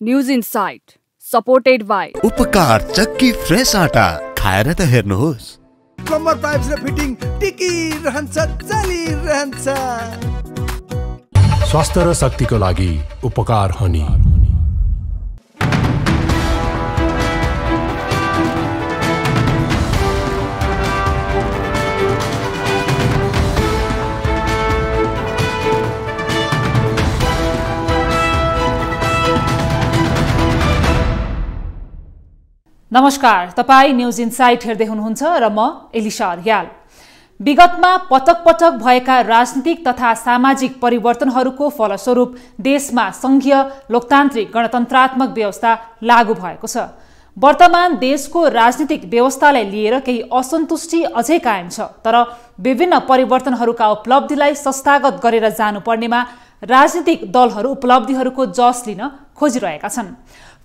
News insight supported by उपकार चक्की fresh आटा खाएर त हेर्नुहोस्। प्लम्बर पाइप्स र फिटिङ टिकिरहन्छ चलिरहन्छ। स्वास्थ्य र शक्तिको लागि उपकार हनी। नमस्कार, तपाई न्यूज इनसाइट हेर्दै हुनुहुन्छ र म एलिशा रियाल। विगतमा पटक पटक भएका राजनीतिक तथा सामाजिक परिवर्तनहरूको फलस्वरूप देशमा संघीय लोकतान्त्रिक गणतन्त्रात्मक व्यवस्था लागू भएको छ। वर्तमान देशको राजनीतिक व्यवस्थालाई लिएर केही असन्तुष्टि अझै कायम छ, तर विभिन्न परिवर्तनहरूका उपलब्धिलाई संस्थागत गरेर जानुपर्नेमा राजनीतिक दलहरू उपलब्धिहरूको जस लिन खोजिरहेका छन्।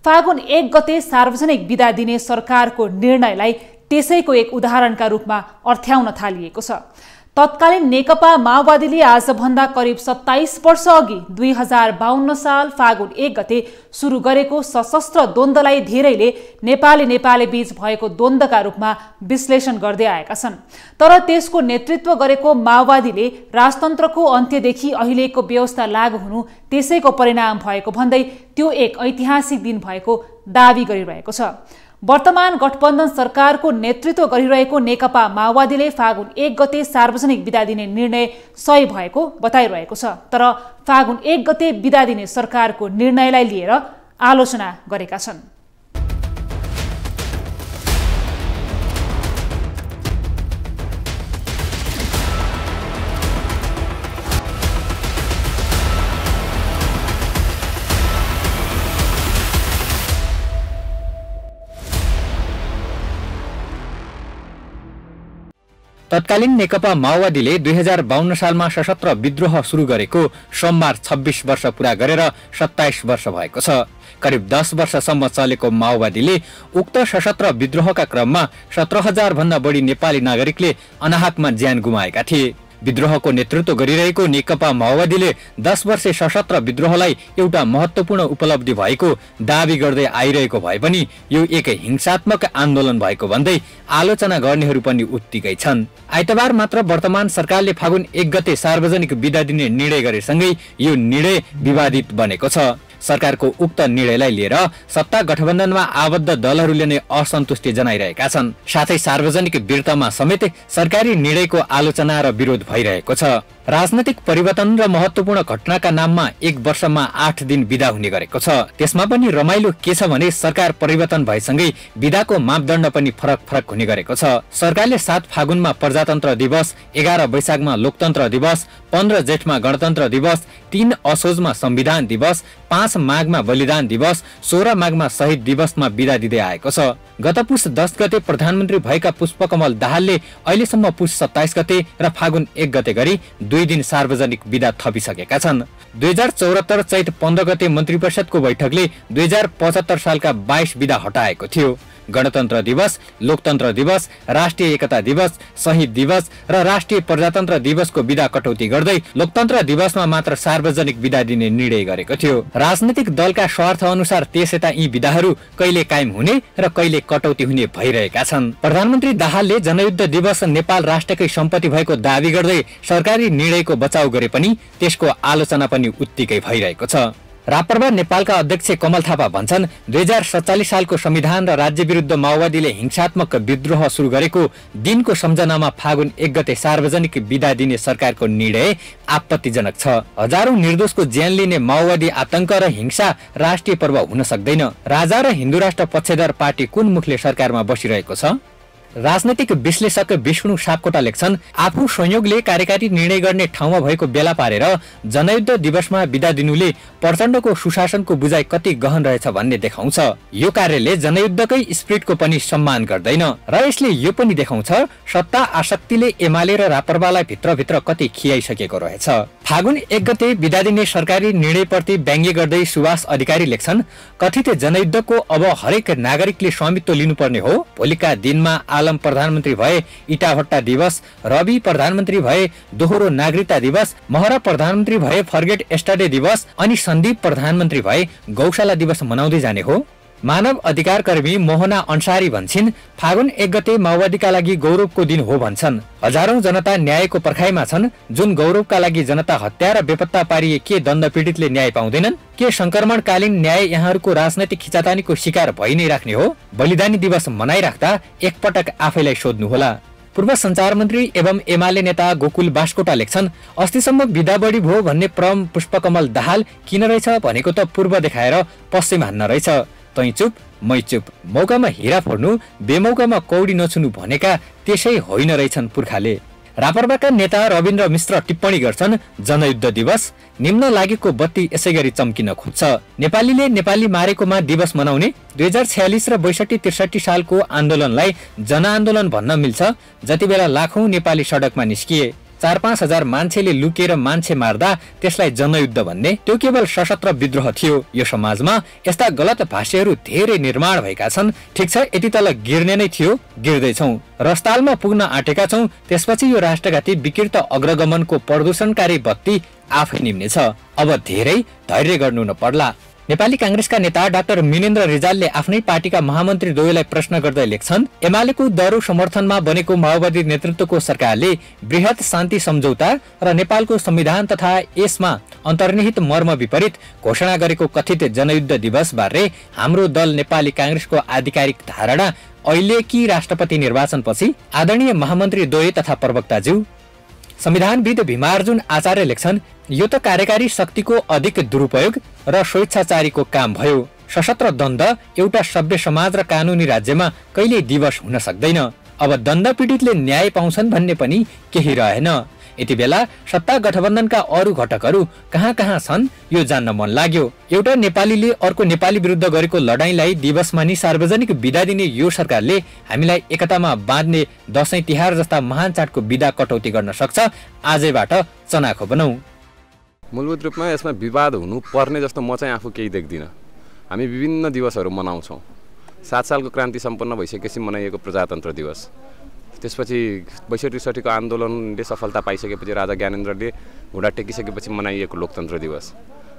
फागुन 1 गते सार्वजनिक बिदा दिने सरकारको निर्णयलाई त्यसैको एक उदाहरणका रूपमा अर्थ्याउन थालिएको छ। तत्कालीन नेकपा माओवादीले आजभन्दा करिब 27 वर्ष अघि 2052 साल फागुन 1 गते सुरु गरेको सशस्त्र द्वन्द्वलाई धेरैले नेपाली बीच भएको द्वन्द्वका रूपमा विश्लेषण गर्दै आएका छन्। तर त्यसको नेतृत्व गरेको माओवादीले राजतन्त्रको अन्त्यदेखि अहिलेको व्यवस्था लागू हुनु त्यसैको परिणाम भएको भन्दै त्यो एक ऐतिहासिक दिन भएको दावी गरिरहेको छ। वर्तमान गठबन्धन सरकारको नेतृत्व गरिरहेको नेकपा माओवादीले फागुन 1 गते सार्वजनिक बिदा दिने निर्णय सही भएको बताइरहेको छ, तर फागुन 1 गते बिदा दिने सरकारको निर्णयलाई लिएर आलोचना गरेका छन्। तत्कालीन नेकपा माओवादीले 2052 सालमा सशस्त्र विद्रोह सुरु गरेको सोमबार 26 वर्ष पूरा गरेर 27 वर्ष भएको छ। करिब 10 वर्षसम्म चलेको माओवादीले उक्त सशस्त्र विद्रोहका क्रममा 17,000 भन्दा बढी नेपाली नागरिकले अनाहकमा ज्यान गुमाएका थिए। विद्रोहको नेतृत्व गरिरहेको नेकपा माओवादीले 10 वर्षे सशस्त्र विद्रोहलाई एउटा महत्वपूर्ण उपलब्धि भएको दावी गर्दै आइरहेको भए पनि यो एक हिंसात्मक आन्दोलन भएको भन्दै आलोचना गर्नेहरू पनि उत्तिकै छन्। आइतबार मात्र वर्तमान सरकारले फागुन 1 गते सार्वजनिक बिदा दिने निर्णय गरेसँगै यो निर्णय विवादित बनेको छ। सरकारको उक्त निर्णयलाई लिएर सत्ता गठबन्धनमा आबद्ध दलहरूले नै असन्तुष्टि जनाइरहेका छन्। साथै सार्वजनिक वीरतामा समेत सरकारी निर्णयको आलोचना र विरोध भइरहेको छ। राजनैतिक परिवर्तन र महत्वपूर्ण घटनाका नाममा 1 वर्षमा 8 दिन बिदा हुने गरेको छ। त्यसमा पनि रमाइलो के छ भने सरकार परिवर्तन भएसँगै बिदाको मापदण्ड पनि फरक हुने गरेको छ। सरकारले 7 फागुनमा प्रजातन्त्र दिवस, 11 वैशाखमा लोकतन्त्र दिवस, 15 जेठमा गणतन्त्र दिवस, 3 असोजमा संविधान दिवस, 5 माघमा बलिदान दिवस, 16 माघमा शहीद दिवसमा बिदा दिँदै आएको छ। गत पुस 10 गते प्रधानमन्त्री भएका पुष्पकमल दाहालले अहिलेसम्म पुस 27 गते र फागुन 1 गते गरी 2 दिन सार्वजनिक बिदा थपिसकेका छन्। 2074 चैत 15 गते मन्त्री परिषदको बैठकले 2075 सालका 22 बिदा हटाएको थियो। गणतन्त्र दिवस, लोकतन्त्र दिवस, राष्ट्रिय एकता दिवस, शहीद दिवस र राष्ट्रिय प्रजातन्त्र दिवसको बिदा कटौती गर्दै लोकतन्त्र दिवसमा मात्र सार्वजनिक बिदा दिने निर्णय गरेको थियो। राजनीतिक दलका स्वार्थ अनुसार त्यसयता यी बिदाहरू कहिले कायम हुने र कहिले कटौती हुने भइरहेका छन्। प्रधानमन्त्री दाहालले जनयुद्ध दिवस नेपाल राष्ट्रकै सम्पत्ति भएको दावी गर्दै सरकारी निर्णयको बचाउ गरे पनि त्यसको आलोचना पनि उत्तिकै भइरहेको छ। राप्रपा नेपालका अध्यक्ष कमल थापा भन्छन् 2047 सालको संविधान र राज्य विरुद्ध माओवादीले हिंसात्मक विद्रोह सुरु गरेको दिनको सम्झनामा फागुन 1 गते सार्वजनिक बिदा दिने सरकारको निर्णय आपत्तिजनक छ। हजारौं निर्दोषको ज्यान लिने माओवादी आतंक र हिंसा राष्ट्रिय पर्व हुन सक्दैन। राजा र हिन्दू राष्ट्र पक्षधर पार्टी कुन मुखले सरकारमा बसिरहेको छ? राजनैतिक विश्लेषक विष्णु सापकोटा लेख्छन्, आफू संयोगले कार्यकारी निर्णय गर्ने ठाउँमा भएको बेला पारेर जनयुद्ध दिवसमा बिदा दिनुले प्रचण्डको सुशासनको बुझाइ कति गहन रहेछ भन्ने देखाउँछ। यो कार्यले जनयुद्धकै स्पिरिटको पनि सम्मान गर्दैन र यसले यो पनि देखाउँछ सत्ता आसक्तिले एमाले र राप्रपालाई भित्रभित्र कति खियाइसकेको रहेछ। फागुन 1 गते बिदा दिने सरकारी निर्णयप्रति व्यङ्ग्य गर्दै सुभाष अधिकारी लेख्छन्, कथित जनयुद्धको अब हरेक नागरिकले स्वामित्व लिनुपर्ने हो। भोलिका दिनमा आलम प्रधानमन्त्री भए इटाभट्टा दिवस, रवि प्रधानमन्त्री भए दोहोरो नागरिकता दिवस, महरा प्रधानमन्त्री भए फर्गेट एस्टरडे दिवस अनि सन्दीप प्रधानमन्त्री भए गौशाला दिवस मनाउँदै जाने हो। मानव अधिकार कर्मी मोहना अन्सारी भन्छन्, फागुन 1 गते माओवादीका लागि गौरवको दिन हो भन्छन्। हजारौं जनता न्यायको पर्खाइमा छन्। जुन गौरवका लागि जनता हत्या र बेपत्ता पारिए के दण्ड पीडितले न्याय पाउँदैनन्? के संक्रमणकालीन न्याय यहाँहरूको राजनैतिक खिचातानीको शिकार भइ नै राख्ने हो? बलिदानी दिवस मनाइराख्दा एकपटक आफैलाई सोध्नुहोला। पूर्व सञ्चार मन्त्री एवं एमाले नेता गोकुल बास्कोटा लेख्छन्, अस्तिसम्म बिदा बढी भयो भन्ने परम पुष्पकमल दाहाल किन रहेछ भनेको त पूर्व देखाएर पश्चिम हान्न रहेछ। तै चुप मै चुप, मौकामा हिरा फोड्नु बेमौकामा कौडी नछुनु भनेका त्यसै होइन रहेछन् पुर्खाले। रापरपाका नेता रविन्द्र मिश्र टिप्पणी गर्छन्, जनयुद्ध दिवस निम्न लागेको बत्ती यसै गरी चम्किन खोज्छ। नेपालीले नेपाली मारेकोमा दिवस मनाउने 2046 र 62-63 सालको आन्दोलनलाई जनआन्दोलन भन्न मिल्छ। जति बेला लाखौं नेपाली सडकमा निस्किए, 4-5 हजार मान्छेले लुकेर मान्छे मार्दा त्यसलाई जनयुद्ध भन्ने, त्यो केवल सशस्त्र विद्रोह थियो। यो समाजमा यस्ता गलत भाष्यहरू धेरै निर्माण भएका छन्। ठिक छ, यति तल गिर्ने नै थियो, गिर्दैछौँ। रस्तालमा पुग्न आँटेका छौँ। त्यसपछि यो राष्ट्रघाती विकृत अग्रगमनको प्रदूषणकारी बत्ती आफै निम्नेछ। अब धेरै धैर्य गर्नु नपर्ला। नेपाली कांग्रेसका नेता डाक्टर मिनेन्द्र रिजालले आफ्नै पार्टीका महामन्त्री द्वयलाई प्रश्न गर्दै लेख्छन्, एमालेको दरो समर्थनमा बनेको माओवादी नेतृत्वको सरकारले बृहत शान्ति सम्झौता र नेपालको संविधान तथा यसमा अन्तर्निहित मर्म विपरीत घोषणा गरेको कथित जनयुद्ध दिवस बारे हाम्रो दल नेपाली कांग्रेसको आधिकारिक धारणा अहिलेकी राष्ट्रपति निर्वाचनपछि आदरणीय महामन्त्री द्वय तथा प्रवक्ताज्यू संविधानविद भीमार्जुन आचार्य लेख्छन्, यो त कार्यकारी शक्तिको अधिक दुरुपयोग र स्वेच्छाचारीको काम भयो। सशस्त्र द्वन्द एउटा सभ्य समाज र कानुनी राज्यमा कहिल्यै दिवस हुन सक्दैन। अब दण्ड पीडितले न्याय पाउँछन् भन्ने पनि केही रहेन। यति बेला सत्ता गठबन्धनका अरू घटकहरू कहाँ कहाँ छन् यो जान्न मन लाग्यो। एउटा नेपालीले अर्को नेपाली विरुद्ध गरेको लडाईँलाई दिवस मानी सार्वजनिक बिदा दिने यो सरकारले हामीलाई एकतामा बाँध्ने दशैं तिहार जस्ता महान चाडको बिदा कटौती गर्न सक्छ। आजैबाट चनाखो बनाऊ। मूलभूत रूपमा यसमा विवाद हुनु पर्ने जस्तो म चाहिँ आफू केही देख्दिनँ। हामी विभिन्न दिवसहरू मनाउँछौँ। 7 सालको क्रान्ति सम्पन्न भइसकेपछि मनाइएको प्रजातन्त्र दिवस, त्यसपछि 62-63 आन्दोलनले सफलता पाइसकेपछि राजा ज्ञानेन्द्रले घुँडा टेकिसकेपछि मनाइएको लोकतन्त्र दिवस,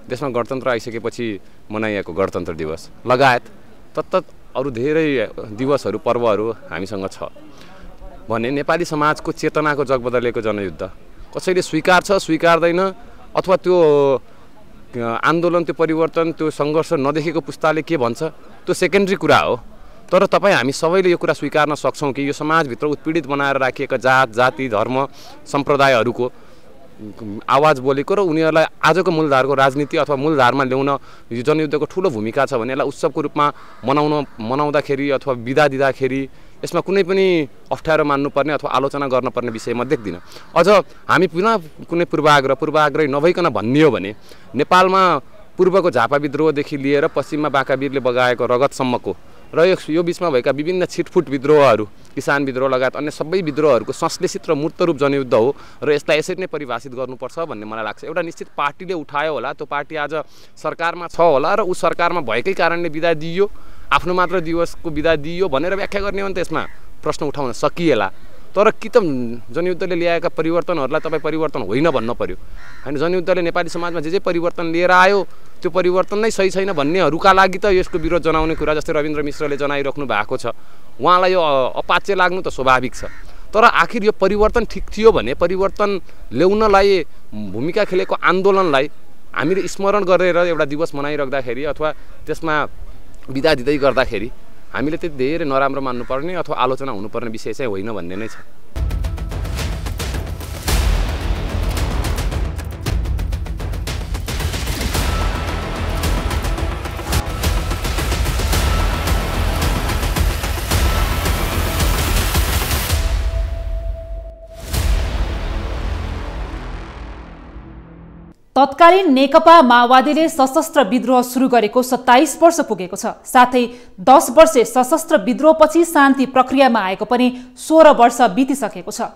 देशमा गणतन्त्र आइसकेपछि मनाइएको गणतन्त्र दिवस लगायत तत्त अरू धेरै दिवसहरू पर्वहरू हामीसँग छ भने नेपाली समाजको चेतनाको जग बदलेको जनयुद्ध कसैले स्वीकार छ स्वीकार्दैन अथवा त्यो आन्दोलन त्यो परिवर्तन त्यो सङ्घर्ष नदेखेको पुस्ताले के भन्छ त्यो सेकेन्डरी कुरा हो। तर तपाईँ हामी सबैले यो कुरा स्वीकार्न सक्छौँ कि यो समाजभित्र उत्पीडित बनाएर राखिएका जात जाति धर्म सम्प्रदायहरूको आवाज बोलेको र उनीहरूलाई आजको मूलधारको राजनीति अथवा मूलधारमा ल्याउन यो जनयुद्धको ठुलो भूमिका छ भने यसलाई उत्सवको रूपमा मनाउँदाखेरि अथवा बिदा दिँदाखेरि यसमा कुनै पनि अप्ठ्यारो मान्नुपर्ने अथवा आलोचना गर्नुपर्ने विषय म देख्दिनँ। अझ हामी पुनः कुनै पूर्वाग्रही नभइकन भन्ने हो भने नेपालमा पूर्वको झापा विद्रोहदेखि लिएर पश्चिममा बाँकावीरले बगाएको रगतसम्मको र यो बिचमा भएका विभिन्न छिटफुट विद्रोहहरू किसान विद्रोह लगायत अन्य सबै विद्रोहहरूको संश्लेषित र मूर्त रूप जनयुद्ध हो र यसलाई यसरी नै परिभाषित गर्नुपर्छ भन्ने मलाई लाग्छ। एउटा निश्चित पार्टीले उठायो होला, त्यो पार्टी आज सरकारमा छ होला र ऊ सरकारमा भएकै कारणले बिदा दिइयो, आफ्नो मात्र दिवसको बिदा दिइयो भनेर व्याख्या गर्ने हो भने त यसमा प्रश्न उठाउन सकिएला। तर कि त जनयुद्धले ल्याएका परिवर्तनहरूलाई तपाईँ परिवर्तन होइन भन्न पर्यो होइन। जनयुद्धले नेपाली समाजमा जे परिवर्तन लिएर आयो त्यो परिवर्तन नै सही छैन भन्नेहरूका लागि त यसको विरोध जनाउने कुरा जस्तै रविन्द्र मिश्रले जनाइराख्नु भएको छ, उहाँलाई यो अपाच्य लाग्नु त स्वाभाविक छ। तर आखिर यो परिवर्तन ठिक थियो भने परिवर्तन ल्याउनलाई भूमिका खेलेको आन्दोलनलाई हामीले स्मरण गरेर एउटा दिवस मनाइराख्दाखेरि अथवा त्यसमा बिदा दिँदै गर्दाखेरि हामीले त्यो धेरै नराम्रो मान्नुपर्ने अथवा आलोचना हुनुपर्ने विषय चाहिँ होइन भन्ने नै छ। तत्कालीन नेकपा माओवादीले सशस्त्र विद्रोह सुरु गरेको 27 वर्ष पुगेको छ। साथै 10 वर्षे सशस्त्र विद्रोहपछि शान्ति प्रक्रियामा आएको पनि 16 वर्ष बितिसकेको छ।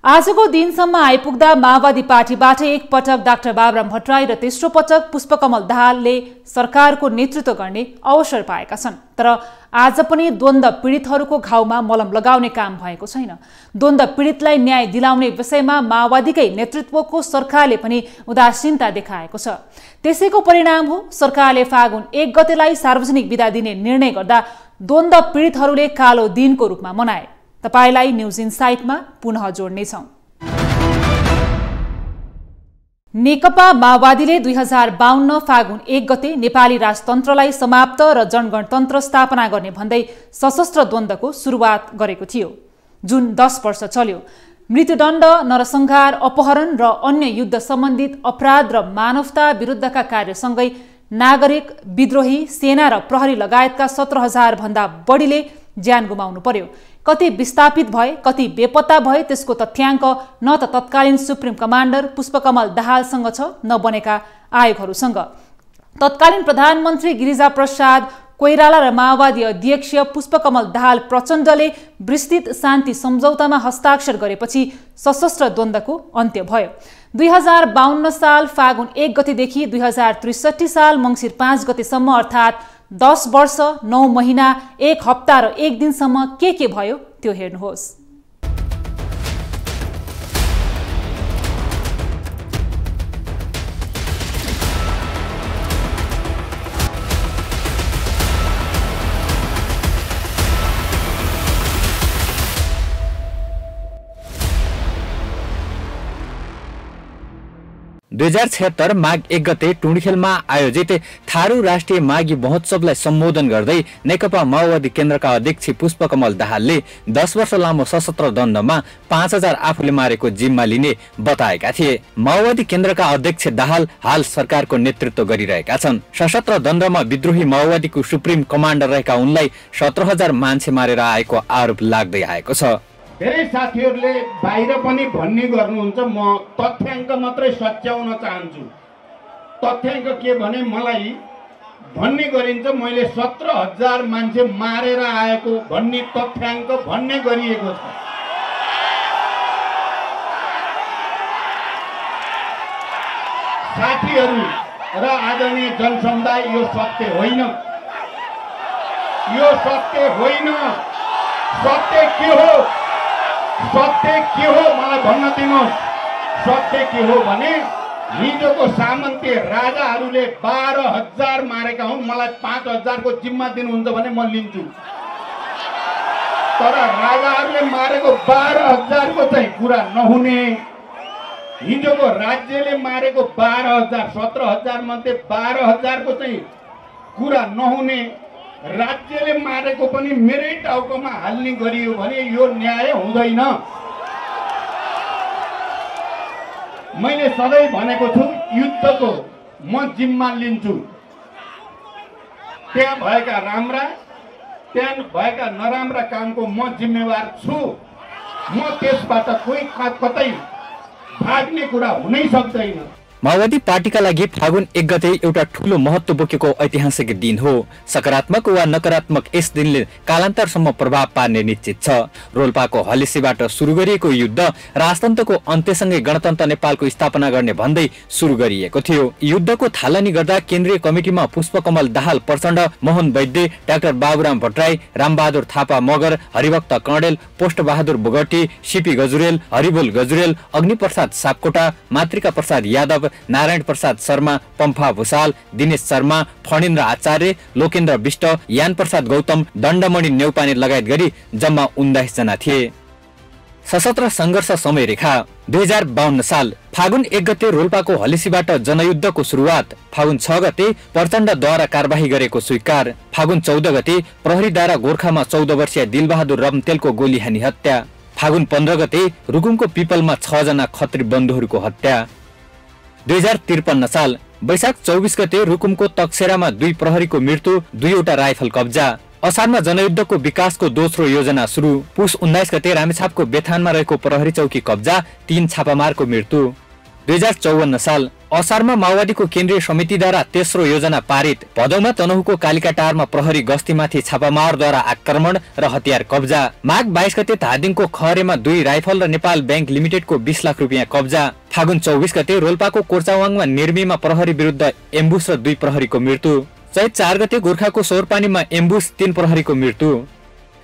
आजको दिनसम्म आइपुग्दा माओवादी पार्टीबाट एक पटक डाक्टर बाबुराम भट्टराई र तेस्रो पटक पुष्पकमल दाहालले सरकारको नेतृत्व गर्ने अवसर पाएका छन्। तर आज पनि द्वन्द्व पीडितहरूको घाउमा मलम लगाउने काम भएको छैन। द्वन्द्व पीडितलाई न्याय दिलाउने विषयमा माओवादीकै नेतृत्वको सरकारले पनि उदासीनता देखाएको छ। त्यसैको परिणाम हो सरकारले फागुन 1 गतेलाई सार्वजनिक बिदा दिने निर्णय गर्दा द्वन्द्व पीडितहरूले कालो दिनको रूपमा मनाए। तपाईलाई न्यूज इनसाइटमा पुनः जोड्नेछौं। नेकपा माओवादीले 2052 फागुन 1 गते नेपाली राजतन्त्रलाई समाप्त र जनगणतन्त्र स्थापना गर्ने भन्दै सशस्त्र द्वन्द्वको सुरुवात गरेको थियो, जुन 10 वर्ष चल्यो। मृत्युदण्ड, नरसंहार, अपहरण र अन्य युद्ध सम्बन्धित अपराध र मानवता विरुद्धका कार्यसँगै नागरिक, विद्रोही, सेना र प्रहरी लगायतका 17,000 भन्दा बढीले ज्यान गुमाउनु पर्यो। कति विस्थापित भए, कति बेपत्ता भए त्यसको तथ्याङ्क न त तत्कालीन सुप्रिम कमान्डर पुष्पकमल दाहालसँग छ, न बनेका आयोगहरूसँग। तत्कालीन प्रधानमन्त्री गिरिजाप्रसाद कोइराला र माओवादी अध्यक्ष पुष्पकमल दाहाल प्रचण्डले विस्तृत शान्ति सम्झौतामा हस्ताक्षर गरेपछि सशस्त्र द्वन्द्वको अन्त्य भयो। 2052 साल फागुन 1 गतेदेखि 2063 साल मङ्सिर 5 गतेसम्म अर्थात् 10 वर्ष 9 महिना 1 हप्ता र 1 दिनसम्म के भयो त्यो हेर्नुहोस्। दुई 2076 माघ 1 गते टुँडिखेलमा आयोजित थारू राष्ट्रिय माघी महोत्सवलाई सम्बोधन गर्दै नेकपा माओवादी केन्द्रका अध्यक्ष पुष्पकमल दाहालले 10 वर्ष लामो सशस्त्र द्वन्द्वमा 5000 आफूले मारेको जिम्मा लिने बताएका थिए। माओवादी केन्द्रका अध्यक्ष दाहाल हाल सरकारको नेतृत्व गरिरहेका छन्। सशस्त्र द्वन्द्वमा विद्रोही माओवादीको सुप्रिम कमान्डर रहेका उनलाई 17,000 मान्छे मारेर आएको आरोप लाग्दै आएको छ। धेरै साथीहरूले बाहिर पनि भन्ने गर्नुहुन्छ, म तथ्याङ्क मात्रै सच्याउन चाहन्छु। तथ्याङ्क के भने मलाई भन्ने गरिन्छ मैले 17,000 मान्छे मारेर आएको भन्ने तथ्याङ्क भन्ने गरिएको छ। साथीहरू र आदरणीय जनसमुदाय, यो सत्य होइन, यो सत्य होइन। सत्य के हो? सत्य के हो मलाई भन्न दिनुहोस्। सत्य के हो भने हिजोको सामन्ती राजाहरूले 12,000 मारेका हुन्। मलाई 5,000 को जिम्मा दिनुहुन्छ भने म लिन्छु। तर राजाहरूले मारेको 12,000 को चाहिँ कुरा नहुने। हिजोको राज्यले मारेको 12,000, 17,000 मध्ये 12,000 को चाहिँ कुरा नहुने। राज्यले मारेको पनि मेरै टाउकोमा हाल्ने गरियो भने यो न्याय हुँदैन। मैले सधैँ भनेको छु युद्धको म जिम्मा लिन्छु। त्यहाँ भएका राम्रा, त्यहाँ भएका नराम्रा कामको म जिम्मेवार छु। म त्यसबाट कोही कतै भाग्ने कुरा हुनै सक्दैन। माओवादी पार्टीका लागि फागुन 1 गते एउटा ठूलो महत्त्व बोकेको ऐतिहासिक दिन हो। सकारात्मक वा नकारात्मक यस दिनले कालान्तरसम्म प्रभाव पार्ने निश्चित छ। रोल्पाको हलेसीबाट सुरु गरिएको युद्ध राजतन्त्रको अन्त्यसँगै गणतन्त्र नेपालको स्थापना गर्ने भन्दै सुरु गरिएको थियो। युद्धको थालनी गर्दा केन्द्रीय कमिटीमा पुष्पकमल दाहाल प्रचण्ड, मोहन वैद्य, डाक्टर बाबुराम भट्टराई, रामबहादुर थापा मगर, हरिभक्त कणेल, पोष्टबहादुर बोगटी, सीपी गजुरेल, हरिबोल गजुरेल, अग्निप्रसाद सापकोटा, मातृका प्रसाद यादव, नारायण प्रसाद शर्मा, पम्फा भूषाल, दिनेश शर्मा, फणिन्द्र आचार्य, लोकेन्द्र विष्ट, यान प्रसाद गौतम, दण्डमणि नेउपाने लगायत गरी जम्मा 19 जना थिए। सशस्त्र संघर्ष समय रेखा 2052 साल फागुन 1 गते रोल्पाको हलेसीबाट जनयुद्धको सुरुवात। फागुन 6 गते प्रचण्डद्वारा कारबाही गरेको स्वीकार। फागुन 14 गते प्रहरीद्वारा गोर्खामा 14 वर्षीय दिलबहादुर रम्तेलको गोली हानी हत्या। फागुन 15 गते रुकुमको पिपलमा 6 जना खत्री बन्धुहरूको हत्या। 2053 साल वैशाख 24 गते रुकुमको तकसेरामा 2 प्रहरीको मृत्यु, 2वटा राइफल कब्जा। असारमा जनयुद्धको विकासको दोस्रो योजना सुरु। पुष 19 गते रामेछापको बेथानमा रहेको प्रहरी चौकी कब्जा, 3 छापामारको मृत्यु। 2054 साल असारमा माओवादीको केन्द्रीय समितिद्वारा तेस्रो योजना पारित। भदौमा तनहुको कालिकाटारमा प्रहरी गस्तीमाथि छापामारद्वारा आक्रमण र हतियार कब्जा। माघ 22 गते धादिङको खहरेमा 2 राइफल र नेपाल बैंक लिमिटेडको 20 लाख रुपियाँ कब्जा। फागुन 24 गते रोल्पाको कोर्चावाङमा निर्मीमा प्रहरी विरुद्ध एम्बुस र 2 प्रहरीको मृत्यु। चैत 4 गते गोर्खाको सौरपानीमा एम्बुस 3 प्रहरीको मृत्यु।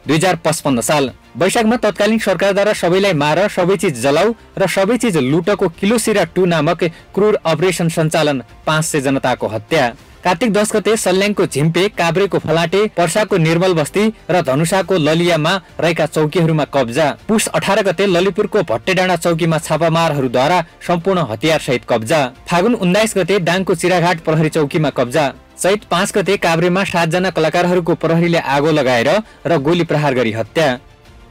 2055 साल वैशाखमा तत्कालीन सरकारद्वारा सबैलाई मार, सबै चिज जलाऊ र सबै चिज लुटको किलोसिरा 2 नामक क्रूर अपरेसन सञ्चालन, 500 जनताको हत्या। कार्तिक 10 गते सल्याङको झिम्पे, काभ्रेको फलाटे, पर्साको निर्मल बस्ती र धनुषाको ललियामा रहेका चौकीहरूमा कब्जा। पुष 18 गते ललितपुरको भट्टेडाँडा चौकीमा छापामारहरूद्वारा सम्पूर्ण हतियार सहित कब्जा। फागुन 19 गते डाङको चिराघाट प्रहरी चौकीमा कब्जा। चैत 5 गते काभ्रेमा 7 जना कलाकारहरूको प्रहरीले आगो लगाएर र गोली प्रहार गरी हत्या।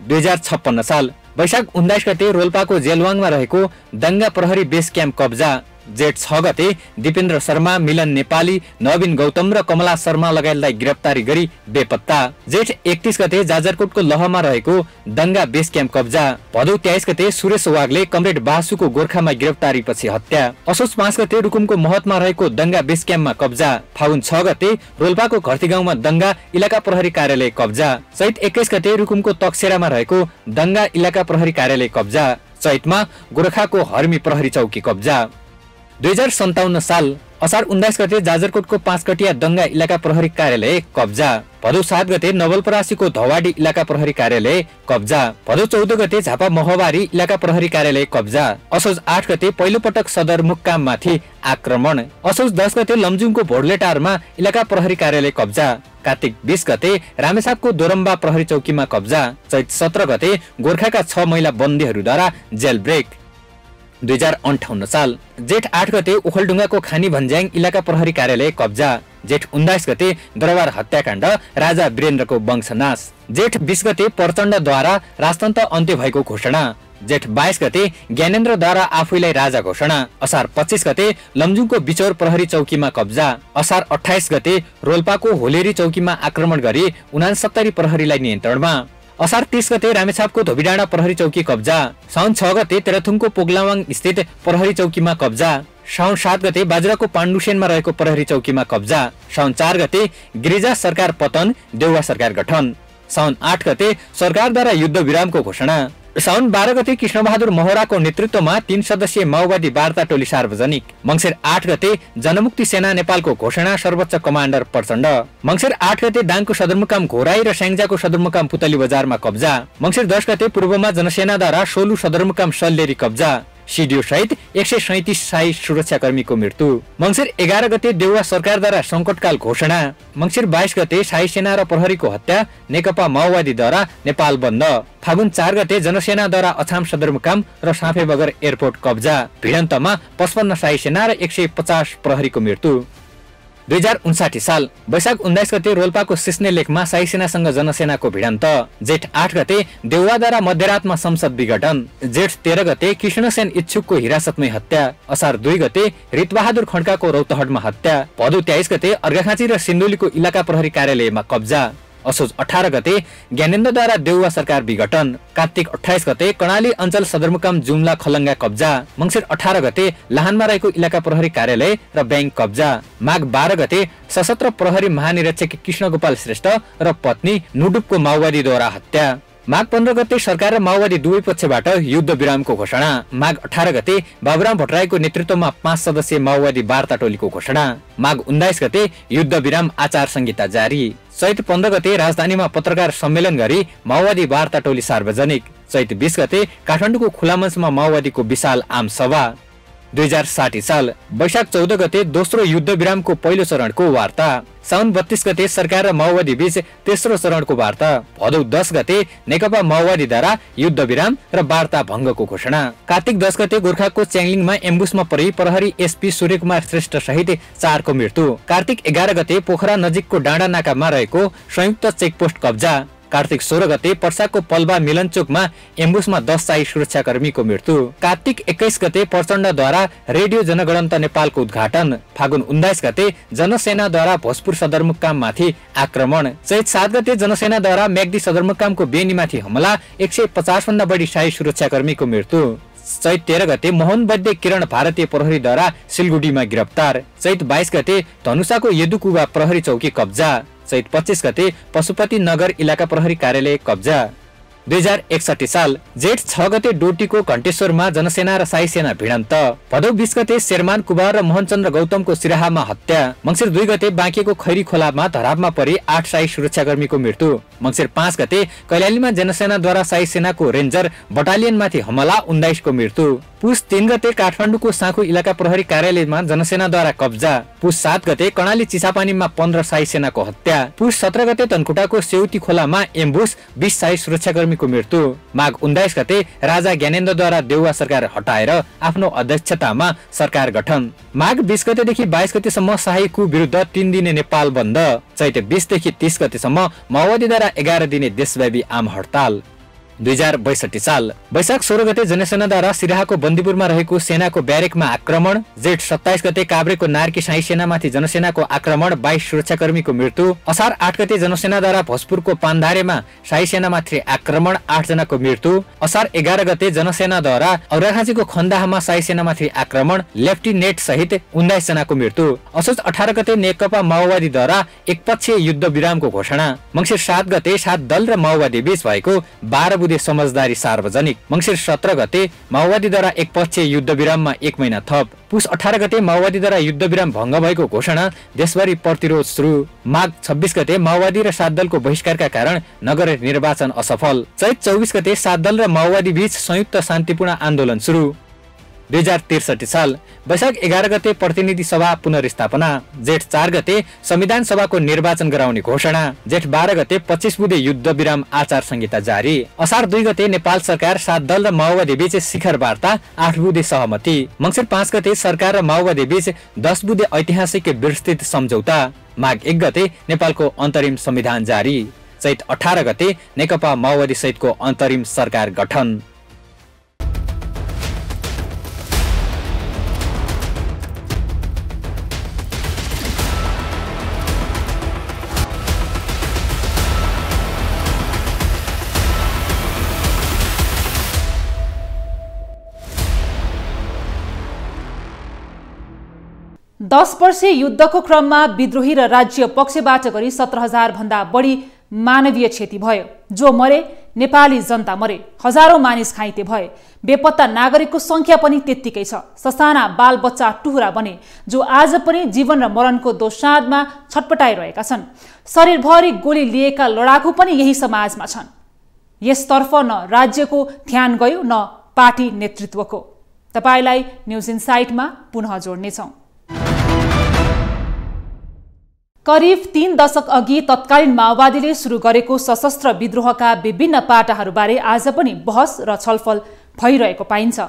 2056 साल वैशाख 19 गते रोल्पाको जेलवाङमा रहेको दङ्गा प्रहरी बेस क्याम्प कब्जा। जेठ 6 गते दिपेन्द्र शर्मा, मिलन नेपाली, नवीन गौतम र कमला शर्मा लगायतलाई गिरफ्तारी गरी बेपत्ता। जेठ 31 गते जाजरकोटको लहमा रहेको दङ्गा बेस क्याम्प कब्जा। भदौ 23 गते सुरेश वागले कमरेड बासुको गोर्खामा गिरफ्तारी पछि हत्या। असोज 5 गते रुकुमको महतमा रहेको दङ्गा बेस क्याम्पमा कब्जा। फागुन 6 गते रोल्पाको घरती गाउँमा दङ्गा इलाका प्रहरी कार्यालय कब्जा। चैत 21 गते रुकुमको तकसेरामा रहेको दङ्गा इलाका प्रहरी कार्यालय कब्जा। चैतमा गोर्खाको हर्मी प्रहरी चौकी कब्जा। 2057 साल असार 19 गते जाजरकोटको 5 कटिया दङ्गा इलाका प्रहरी कार्यालय कब्जा। भदौ 7 गते नवलपरासीको धवाडी इलाका प्रहरी कार्यालय कब्जा। भदौ 14 गते झापा महबारी इलाका प्रहरी कार्यालय कब्जा। असोज 8 गते पहिलो पटक सदरमुकाममाथि आक्रमण। असोज 10 गते लमजुङको भोर्लेटारमा इलाका प्रहरी कार्यालय कब्जा। कार्तिक 20 गते रामेछापको दोरम्बा प्रहरी चौकीमा कब्जा। चैत 17 गते गोर्खाका 6 महिला बन्दीहरूद्वारा जेल ब्रेक। 2058 साल जेठ 8 गते ओखलढुङ्गाको खानी भन्ज्याङ इलाका प्रहरी कार्यालय कब्जा। जेठ 19 गते दरबार हत्याकाण्ड, राजा वीरेन्द्रको वंशनाश। जेठ 20 गते प्रचण्डद्वारा राजतन्त्र अन्त्य भएको घोषणा। जेठ 22 गते ज्ञानेन्द्रद्वारा आफैलाई राजा घोषणा। असार 25 गते लमजुङको बिचौर प्रहरी चौकीमा कब्जा। असार 28 गते रोल्पाको होलेरी चौकीमा आक्रमण गरी 69 प्रहरीलाई नियन्त्रणमा। असार 30 गते रामेछापको धोबीडाँडा प्रहरी चौकी कब्जा। साउन 6 गते तेह्रथुमको पोगलावाङ स्थित प्रहरी चौकीमा कब्जा। साउन 7 गते बाजुराको पाण्डुसेनमा रहेको प्रहरी चौकीमा कब्जा। साउन 4 गते गिरिजा सरकार पतन, देउवा सरकार गठन। साउन 8 गते सरकारद्वारा युद्ध विरामको घोषणा। साउन 12 गते कृष्णबहादुर महराको नेतृत्वमा 3 सदस्यीय माओवादी वार्ता टोली सार्वजनिक। मङ्सिर 8 गते जनमुक्ति सेना नेपालको घोषणा, सर्वोच्च कमान्डर प्रचण्ड। मङ्सिर 8 गते दाङको सदरमुकाम घोराई र स्याङ्जाको सदरमुकाम पुतली बजारमा कब्जा। मङ्सिर 10 गते पूर्वमा जनसेनाद्वारा सोलु सदरमुकाम सल्लेरी कब्जा। सिडिओ सहित 137 शाही सुरक्षाकर्मीको मृत्यु। मङ्सिर 11 गते देउवा सरकारद्वारा संकटकाल घोषणा। मङ्सिर 22 गते शाही सेना र प्रहरीको हत्या, नेकपा माओवादीद्वारा नेपाल बन्द। फागुन 4 गते जनसेनाद्वारा अछाम सदरमुकाम र साँफेबगर एयरपोर्ट कब्जा। भिडन्तमा 55 शाही सेना र 150 प्रहरीको मृत्यु। 2059 साल वैशाख 19 गते रोल्पाको सिस्ने लेकमा शाही सेनासँग जनसेनाको भिडन्त। जेठ 8 गते देउवाद्वारा मध्यरातमा संसद विघटन। जेठ 13 गते कृष्णसेन इच्छुकको हिरासतमै हत्या। असार 2 गते रितबहादुर खड्काको रौतहटमा हत्या। भदौ 23 गते अर्घाखाँची र सिन्धुलीको इलाका प्रहरी कार्यालयमा कब्जा। असोज 18 गते ज्ञानेन्द्रद्वारा देउवा सरकार विघटन। कार्तिक 28 गते कर्णाली अञ्चल सदरमुकाम जुम्ला खलङ्गा कब्जा। मङ्सिर 18 गते लाहानमा रहेको इलाका प्रहरी कार्यालय र ब्याङ्क कब्जा। माघ 12 गते सशस्त्र प्रहरी महानिरीक्षक कृष्णगोपाल श्रेष्ठ र पत्नी नुडुपको माओवादीद्वारा हत्या। माघ 15 गते सरकार र माओवादी दुवै पक्षबाट युद्ध विरामको घोषणा। माघ 18 गते बाबुराम भट्टराईको नेतृत्वमा 5 सदस्यीय माओवादी वार्ता टोलीको घोषणा। माघ 19 गते युद्ध विराम आचार संहिता जारी। चैत 15 गते राजधानीमा पत्रकार सम्मेलन गरी माओवादी वार्ता टोली सार्वजनिक। चैत 20 गते काठमाडौँको खुला मञ्चमा माओवादीको विशाल आम सभा। 2060 साल वैशाख 14 गते दोस्रो युद्ध विरामको पहिलो चरणको वार्ता। साउन 32 गते सरकार र माओवादी बीच तेस्रो चरणको वार्ता। भदौ 10 गते नेकपा माओवादीद्वारा युद्ध विराम र वार्ता भङ्गको घोषणा। कार्तिक 10 गते गोर्खाको च्याङलिङमा एम्बुसमा परि प्रहरी एसपी सूर्यकुमार श्रेष्ठ सहित 4 को मृत्यु। कार्तिक 11 गते पोखरा नजिकको डाँडा नाकामा रहेको संयुक्त चेकपोस्ट कब्जा। कार्तिक 16 गते पर्साको पल्बा मिलनचोकमा एम्बुसमा 10 शाही सुरक्षाकर्मीको मृत्यु। कार्तिक 21 गते प्रचण्डद्वारा रेडियो जनगणना नेपालको उद्घाटन। फागुन 19 गते जनसेनाद्वारा भोजपुर सदरमुकाममाथि आक्रमण। चैत 7 गते जनसेनाद्वारा म्याग्दी सदरमुकामको बेनीमाथि हमला, 150 भन्दा बढी शाही सुरक्षाकर्मीको मृत्यु। चैत 13 गते मोहन वैद्य किरण भारतीय प्रहरीद्वारा सिलगुडीमा गिरफ्तार। चैत 22 गते धनुषाको यदुकुवा प्रहरी चौकी कब्जा। चैत 25 गते पशुपति नगर इलाका प्रहरी कार्यालय कब्जा। 2061 साल जेठ 6 गते डोटीको घण्टेश्वरमा जनसेना र साई सेना भिडन्त। भदौ 20 गते शेरमान कुमार र मोहनचन्द्र गौतमको सिराहामा हत्या। मङ्सिर 2 गते बाँकेको खैरी खोलामा धरापमा परि 8 साई सुरक्षाकर्मीको मृत्यु। मङ्सिर 5 गते कैलालीमा जनसेनाद्वारा साई सेनाको रेन्जर बटालियनमाथि हमला, 19 को मृत्यु। पुस 3 गते काठमाडौँको साँखु इलाका प्रहरी कार्यालयमा जनसेनाद्वारा कब्जा। पुस 7 गते कर्णाली चिसापानीमा 15 साई सेनाको हत्या। पुस 17 गते तनकुटाको सेउती खोलामा एम्बुस, 20 साई सुरक्षाकर्मीको मृत्यु। माघ 19 गते राजा ज्ञानेन्द्रद्वारा देउवा सरकार हटाएर आफ्नो अध्यक्षतामा सरकार गठन। माघ 20 गतेदेखि 22 गतेसम्म शाही कु विरुद्ध 3 दिने नेपाल बन्द। चैत 20 देखि 30 गतेसम्म माओवादीद्वारा 11 दिने देशव्यापी आम हडताल। 2062 साल वैशाख 16 गते जनसेनाद्वारा सिराहाको बन्दीपुरमा रहेको सेनाको ब्यारेकमा आक्रमण। जेठ 27 गते काभ्रेको नार्की साई सेनामाथि जनसेनाको आक्रमण, 22 सुरक्षाकर्मीको मृत्यु। असार 8 गते जनसेनाद्वारा भोजपुरको पान्धारेमा साई सेनामाथि आक्रमण, 8 जनाको मृत्यु। असार 11 गते जनसेनाद्वारा औराखाँचीको खन्दाहामा साई सेनामाथि आक्रमण, लेफ्टिनेन्ट सहित 19 जनाको मृत्यु। असोज 18 गते नेकपा माओवादीद्वारा एकपक्षीय युद्ध विरामको घोषणा। मङ्सिर 7 गते 7 दल र माओवादी बीच भएको 12 बुँदे समझदारी सार्वजनिक। मङ्सिर 17 गते माओवादीद्वारा एकपक्षीय युद्ध विराममा 1 महिना थप। पुस 18 गते माओवादीद्वारा युद्ध विराम भङ्ग भएको घोषणा, देशभरि प्रतिरोध सुरु। माघ 26 गते माओवादी र 7 दलको बहिष्कारका कारण नगर निर्वाचन असफल। चैत 24 गते 7 दल र माओवादी बीच संयुक्त शान्तिपूर्ण आन्दोलन सुरु। 2063 साल वैशाख 11 गते प्रतिनिधि सभा पुनर्स्थापना। जेठ 4 गते संविधान सभाको निर्वाचन गराउने घोषणा। जेठ 12 गते 25 बुँदे युद्ध विराम आचार संहिता जारी। असार 2 गते नेपाल सरकार 7 दल र माओवादी बीच शिखर वार्ता, 8 बुँदे सहमति। मङ्सिर 5 गते सरकार र माओवादी बीच 10 बुँदे ऐतिहासिक विस्तृत सम्झौता। माघ 1 गते नेपालको अन्तरिम संविधान जारी। चैत 18 गते नेकपा माओवादी सहितको अन्तरिम सरकार गठन। दस वर्षीय युद्धको क्रममा विद्रोही र राज्य पक्षबाट गरी 17,000 भन्दा बढी मानवीय क्षति भयो। जो मरे नेपाली जनता मरे, हजारौं मानिस घाइते भए। बेपत्ता नागरिकको संख्या पनि त्यत्तिकै छ। ससाना बालबच्चा टुहुरा बने, जो आज पनि जीवन र मरणको दोसाँधमा छटपटाइरहेका छन्। शरीरभरि गोली लिएका लडाकु पनि यही समाजमा छन्। यसतर्फ न राज्यको ध्यान गयो न पार्टी नेतृत्वको। तपाईलाई न्युज इनसाइटमा पुनः जोड्नेछौँ। करिब 3 दशक अघि तत्कालीन माओवादीले सुरु गरेको सशस्त्र विद्रोहका विभिन्न पाटाहरूबारे आज पनि बहस र छलफल भइरहेको पाइन्छ।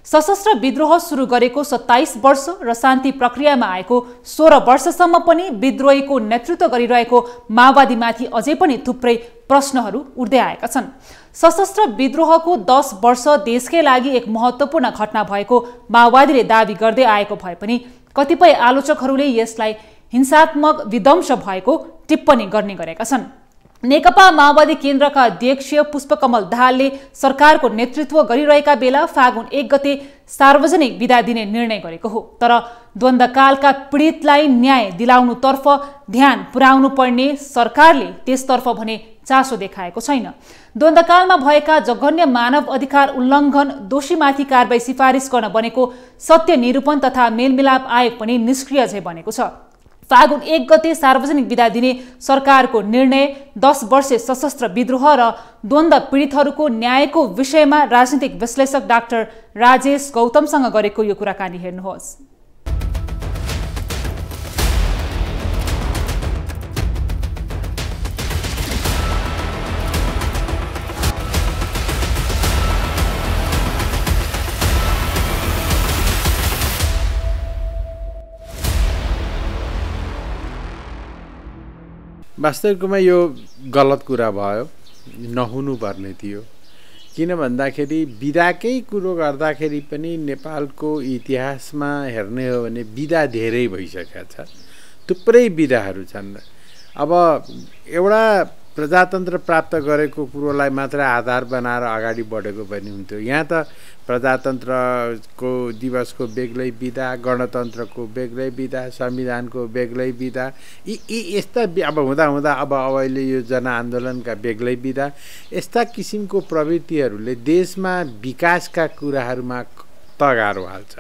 सशस्त्र विद्रोह सुरु गरेको 27 वर्ष र शान्ति प्रक्रियामा आएको 16 वर्षसम्म पनि विद्रोहीको नेतृत्व गरिरहेको माओवादीमाथि अझै पनि थुप्रै प्रश्नहरू उठ्दै आएका छन्। सशस्त्र विद्रोहको 10 वर्ष देशकै लागि एक महत्त्वपूर्ण घटना भएको माओवादीले दावी गर्दै आएको भए पनि कतिपय आलोचकहरूले यसलाई हिंसात्मक विध्वंस भएको टिप्पणी गर्ने गरेका छन्। नेकपा माओवादी केन्द्रका अध्यक्ष पुष्पकमल दाहालले सरकारको नेतृत्व गरिरहेका बेला फागुन 1 गते सार्वजनिक बिदा दिने निर्णय गरेको हो। तर द्वन्द्वकालका पीडितलाई न्याय दिलाउनुतर्फ ध्यान पुर्याउनु पर्ने सरकारले त्यसतर्फ भने चासो देखाएको छैन। द्वन्द्वकालमा भएका जघन्य मानव अधिकार उल्लङ्घन दोषीमाथि कारबाही सिफारिस गर्न बनेको सत्य निरूपण तथा मेलमिलाप आयोग पनि निष्क्रिय झै बनेको छ। फागुन 1 गते सार्वजनिक बिदा दिने सरकारको निर्णय 10 वर्षे सशस्त्र विद्रोह र द्वन्द्व पीडितहरूको न्यायको विषयमा राजनीतिक विश्लेषक डाक्टर राजेश गौतमसँग गरेको यो कुराकानी हेर्नुहोस्। वास्तविकमा यो गलत कुरा भयो, नहुनु पर्ने थियो। किन भन्दाखेरि बिदाकै कुरो गर्दाखेरि पनि नेपालको इतिहासमा हेर्ने हो भने बिदा धेरै भइसकेका छ। थुप्रै बिदाहरू छन्। अब एउटा प्रजातन्त्र प्राप्त गरेको कुरोलाई मात्र आधार बनाएर अगाडि बढेको पनि हुन्थ्यो। यहाँ त प्रजातन्त्रको दिवसको बेग्लै बिदा, गणतन्त्रको बेग्लै बिदा, संविधानको बेग्लै बिदा, यी यस्ता अब हुँदा अब अहिले यो जनआन्दोलनका बेग्लै बिदा, यस्ता किसिमको प्रवृत्तिहरूले देशमा विकासका कुराहरूमा तगारो हाल्छ।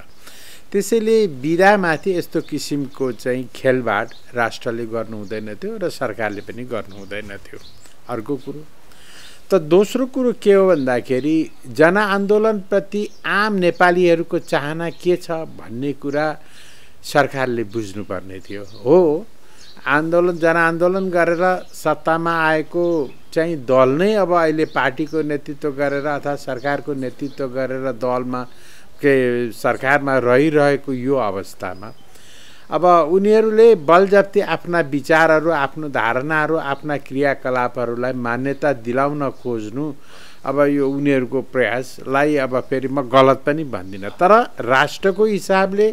त्यसैले बिदामाथि यस्तो किसिमको चाहिँ खेलबाड राष्ट्रले गर्नु हुँदैन थियो र सरकारले पनि गर्नु हुँदैन थियो। अर्को कुरो त दोस्रो कुरो के हो भन्दाखेरि जनआन्दोलनप्रति आम नेपालीहरूको चाहना के छ भन्ने कुरा सरकारले बुझ्नुपर्ने थियो। हो, जनआन्दोलन गरेर सत्तामा आएको चाहिँ दल नै अब अहिले पार्टीको नेतृत्व गरेर अथवा सरकारको नेतृत्व गरेर दलमा सरकारमा रहिरहेको यो अवस्थामा अब उनीहरूले बलजफ्ती आफ्ना विचारहरू, आफ्नो धारणाहरू, आफ्ना क्रियाकलापहरूलाई मान्यता दिलाउन खोज्नु, अब यो उनीहरूको प्रयासलाई अब फेरि म गलत पनि भन्दिनँ, तर राष्ट्रको हिसाबले,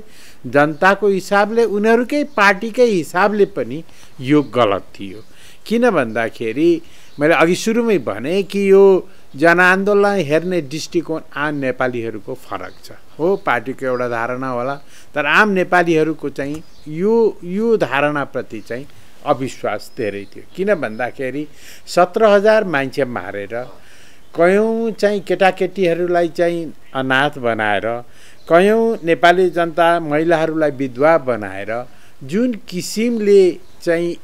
जनताको हिसाबले, उनीहरूकै पार्टीकै हिसाबले पनि यो गलत थियो। किन भन्दाखेरि मैले अघि सुरुमै भने कि यो जनआन्दोलन हेर्ने दृष्टिकोण आम नेपालीहरूको फरक छ। हो, पार्टीको एउटा धारणा होला, तर आम नेपालीहरूको चाहिँ यो धारणाप्रति चाहिँ अविश्वास धेरै थियो। किन भन्दाखेरि 17,000 मान्छे मारेर, कयौँ चाहिँ केटाकेटीहरूलाई चाहिँ अनाथ बनाएर, कयौँ नेपाली जनता महिलाहरूलाई विधवा बनाएर जुन किसिमले चाहिँ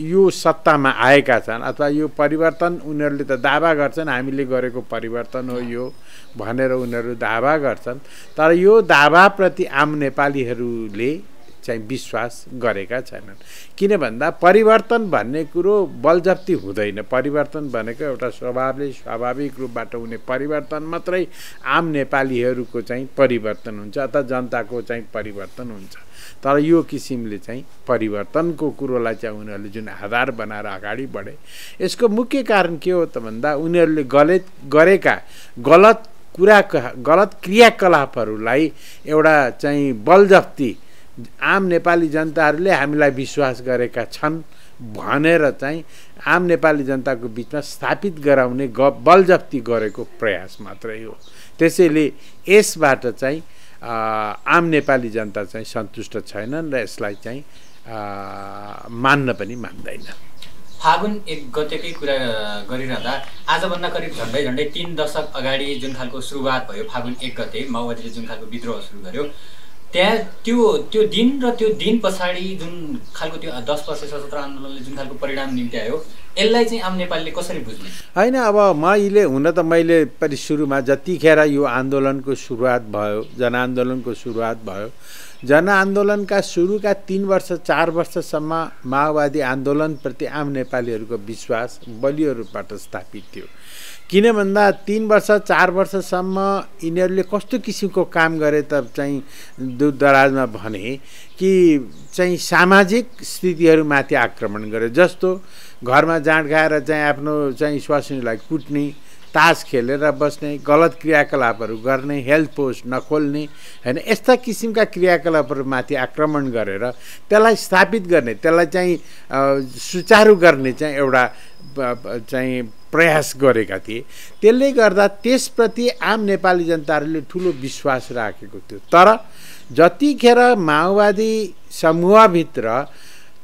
यो सत्तामा आएका छन् अथवा यो परिवर्तन उनीहरूले त दावा गर्छन्, हामीले गरेको परिवर्तन हो यो भनेर उनीहरू दावा गर्छन्, तर यो दावाप्रति आम नेपालीहरूले चाहिँ विश्वास गरेका छैनन्। किन भन्दा परिवर्तन भन्ने कुरो बलजफ्ती हुँदैन। परिवर्तन भनेको एउटा स्वाभाविक रूपबाट हुने परिवर्तन मात्रै आम नेपालीहरूको चाहिँ परिवर्तन हुन्छ अथवा जनताको चाहिँ परिवर्तन हुन्छ। तर यो किसिमले चाहिँ परिवर्तनको कुरोलाई चाहिँ उनीहरूले जुन आधार बनाएर अगाडि बढे, यसको मुख्य कारण के हो त भन्दा उनीहरूले गरेका गलत क्रियाकलापहरूलाई एउटा चाहिँ बलजफ्ती आम नेपाली जनताहरूले हामीलाई विश्वास गरेका छन् भनेर चाहिँ आम नेपाली जनताको बिचमा स्थापित गराउने बलजफ्ती गरेको प्रयास मात्रै हो। त्यसैले यसबाट चाहिँ आम नेपाली जनता चाहिँ सन्तुष्ट छैनन् र यसलाई चाहिँ मान्न पनि मान्दैन। फागुन 1 गतेकै कुरा गरिरहँदा आजभन्दा करिब झन्डै 3 दशक अगाडि जुन खालको सुरुवात भयो, फागुन 1 गते माओवादीले जुन खालको विद्रोह सुरु गर्यो, त्यहाँ त्यो दिन र त्यो दिन पछाडि जुन खालको त्यो 10 वर्ष सशस्त्र आन्दोलनले जुन खालको परिणाम निम्त्यायो, यसलाई चाहिँ आम नेपालीले कसरी बुझ्ने? होइन, अब मैले पनि सुरुमा जतिखेर यो आन्दोलनको सुरुवात भयो, जनआन्दोलनको सुरुवात भयो, जनआन्दोलनका सुरुका 3 वर्ष 4 वर्षसम्म माओवादी आन्दोलनप्रति आम नेपालीहरूको विश्वास बलियो रूपबाट स्थापित थियो। किन भन्दा 3 वर्ष 4 वर्षसम्म यिनीहरूले कस्तो किसिमको काम गरे त चाहिँ दूरदराजमा भने कि चाहिँ सामाजिक स्थितिहरूमाथि आक्रमण गरे। जस्तो घरमा जाँड खाएर चाहिँ आफ्नो चाहिँ स्वास्नीलाई कुट्ने, तास खेलेर बस्ने, गलत क्रियाकलापहरू गर्ने, हेल्थ पोस्ट नखोल्ने, हैन, यस्ता किसिमका क्रियाकलापहरूमाथि आक्रमण गरेर त्यसलाई स्थापित गर्ने, त्यसलाई चाहिँ सुचारू गर्ने चाहिँ एउटा चाहिँ प्रयास गरेका थिए। त्यसले गर्दा त्यसप्रति आम नेपाली जनताहरूले ठुलो विश्वास राखेको थियो। तर जतिखेर माओवादी समूहभित्र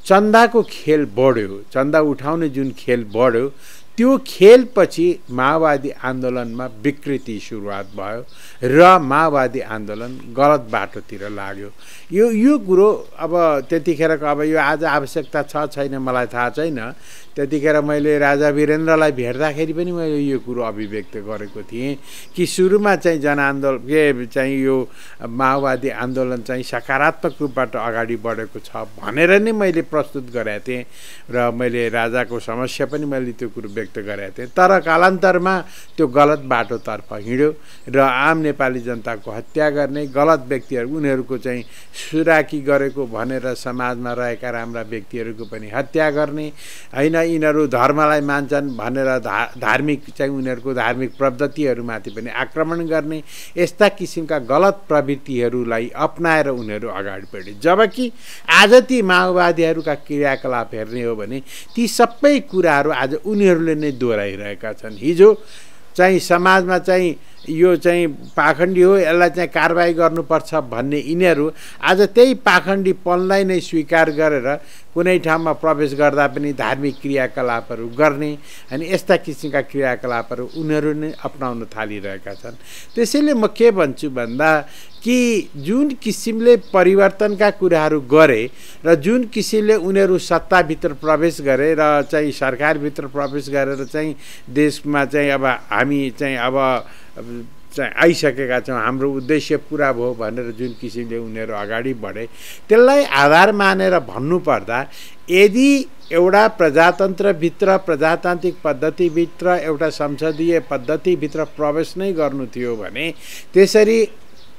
चन्दाको खेल बढ्यो, चन्दा उठाउने जुन खेल बढ्यो, त्यो खेलपछि माओवादी आन्दोलनमा विकृति सुरुवात भयो र माओवादी आन्दोलन गलत बाटोतिर लाग्यो। यो कुरो अब त्यतिखेरको अब यो आज आवश्यकता छ छैन मलाई थाहा छैन। त्यतिखेर मैले राजा वीरेन्द्रलाई भेट्दाखेरि पनि मैले यो कुरो अभिव्यक्त गरेको थिएँ कि सुरुमा चाहिँ चाहिँ यो माओवादी आन्दोलन चाहिँ सकारात्मक रूपबाट अगाडि बढेको छ भनेर नै मैले प्रस्तुत गरेको थिएँ र मैले राजाको समस्या पनि मैले त्यो कुरो व्यक्त गरेको थिएँ। तर कालान्तरमा त्यो गलत बाटोतर्फ हिँड्यो र आम नेपाली जनताको हत्या गर्ने, गलत व्यक्तिहरू उनीहरूको चाहिँ सुराकी गरेको भनेर समाजमा रहेका राम्रा व्यक्तिहरूको पनि हत्या गर्ने, हैन, यिनीहरू धर्मलाई मान्छन् भनेर धार्मिक चाहिँ उनीहरूको धार्मिक पद्धतिहरूमाथि पनि आक्रमण गर्ने यस्ता किसिमका गलत प्रवृत्तिहरूलाई अपनाएर उनीहरू अगाडि बढे। जबकि आज ती माओवादीहरूका क्रियाकलाप हेर्ने हो भने ती सबै कुराहरू आज उनीहरूले नै दोहोऱ्याइरहेका छन्। हिजो चाहिँ समाजमा चाहिँ यो चाहिँ पाखण्डी हो, यसलाई चाहिँ कारबाही गर्नुपर्छ भन्ने यिनीहरू आज त्यही पाखण्डीपनलाई नै स्वीकार गरेर कुनै ठाउँमा प्रवेश गर्दा पनि धार्मिक क्रियाकलापहरू गर्ने अनि यस्ता किसिमका क्रियाकलापहरू उनीहरू नै अपनाउन थालिरहेका छन्। त्यसैले म के भन्छु भन्दा कि जुन किसिमले परिवर्तनका कुराहरू गरे र जुन किसिमले उनीहरू सत्ताभित्र प्रवेश गरे र चाहिँ सरकारभित्र प्रवेश गरेर चाहिँ देशमा चाहिँ अब हामी चाहिँ अब चाहिँ आइसकेका छौँ, हाम्रो उद्देश्य पुरा भयो भनेर जुन किसिमले उनीहरू अगाडि बढे त्यसलाई आधार मानेर भन्नुपर्दा यदि एउटा प्रजातन्त्रभित्र प्रजातान्त्रिक पद्धतिभित्र एउटा संसदीय पद्धतिभित्र प्रवेश नै गर्नु थियो भने त्यसरी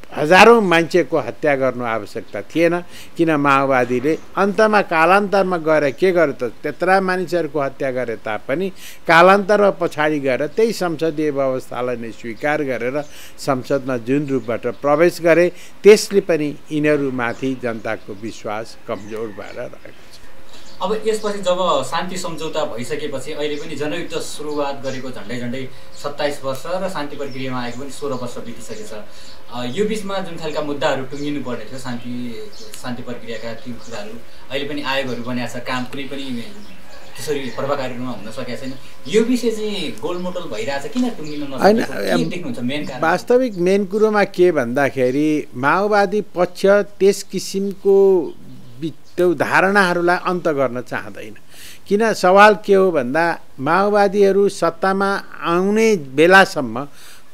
हजारौं मान्छेको हत्या गर्नु आवश्यकता थिएन। किन माओवादीले अन्तमा कालान्तरमा गएर के गर्यो त त्यत्रा मानिसहरूको हत्या गरे तापनि कालान्तरमा पछाडि गएर त्यही संसदीय व्यवस्थालाई नै स्वीकार गरेर संसदमा जुन रूपबाट प्रवेश गरे त्यसले पनि यिनीहरूमाथि जनताको विश्वास कमजोर भएर रहेको छ। अब यसपछि जब शान्ति सम्झौता भइसकेपछि अहिले पनि जनयुद्ध सुरुवात गरेको झन्डै 27 वर्ष र शान्ति प्रक्रियामा आएको पनि 16 वर्ष बितिसकेछ। यो बिचमा जुन खालका मुद्दाहरू टुङ्गिनु पर्ने थियो शान्ति प्रक्रियाका ती कुराहरू अहिले पनि आयोगहरू बनिएको छ, काम कुनै पनि त्यसरी प्रभावकारी रूपमा हुन सकेको छैन। यो विषय चाहिँ गोलमोटोल भइरहेछ, किन टुङ्गिनु नसकेको देख्नुहुन्छ मेन कारण? वास्तविक मेन कुरोमा के भन्दाखेरि माओवादी पक्ष त्यस किसिमको त्यो धारणाहरूलाई अन्त गर्न चाहँदैन। किन सवाल के हो भन्दा माओवादीहरू सत्तामा आउने बेलासम्म